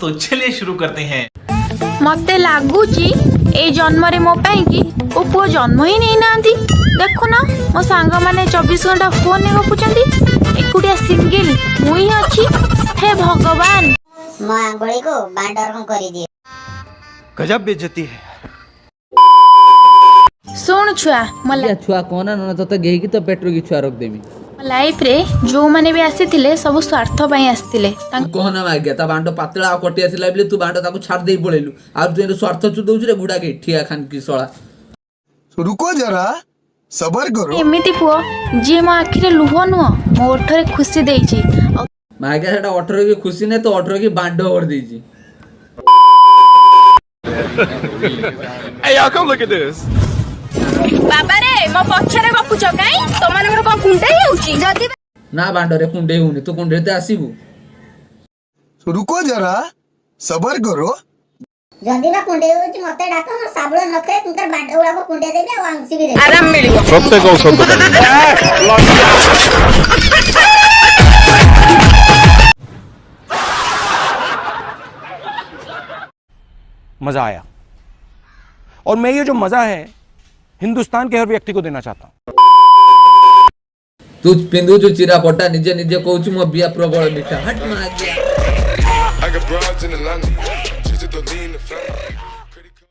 तो चलिए शुरू करते हैं। मते लागुची ए जन्म रे मो पाई की ओ पुओ जन्म ही नहीं नांती। देखो ना मो सांग माने 24 घंटा फोन ने गपुचंती, एकुटिया सिंगल मुई अछि। हे भगवान, मो आंगुली को बांडर को करी दिए। गजब बेइज्जती है। सुन छुआ या छुआ कोना न तो गेही तो पेट्रो की छुआ रोक देमी। लाइफ रे जो माने भी आसीथिले सब स्वार्थ पई आसीथिले। कोहना माग गया ता बांडो पातला आ कटिया थिला बिले तू बांडो ताको छाड़ देई पळेलु आ तू स्वार्थ चु दउछ रे गुडा के ठिया खान की सोळा। रुको जरा, सबर करो। एमिति पुओ जे मो आखिरे लुह नुह मो ओठरे खुशी देइची। माग गया सेटा 18 की खुशी ने तो 18 की बांडो और देइची। Hey y'all, come look at this. बाबा रे मो पछरे गपुच काई तो माने मोर को कुंडे हेउची जदी ना बांडो रे कुंडे हुनी तू कुंडे ते आसीबू। रुको जरा, सबर करो। जदी ना कुंडे होची मते डाको मोर साबळ नथे तुकर बांडे उडा को कुंडे देबे आ अंगसी भी देबे आराम मिलिबो। प्रत्येक औषध मजा आया और मैं ये जो मजा है हिंदुस्तान के हर व्यक्ति को देना चाहता हूं। तू पिंदु जो चिरा पटा निजे निजे कहूच मो बिया प्रबल मिठा हट माग गया। I got broads in Atlanta, just to lean the family.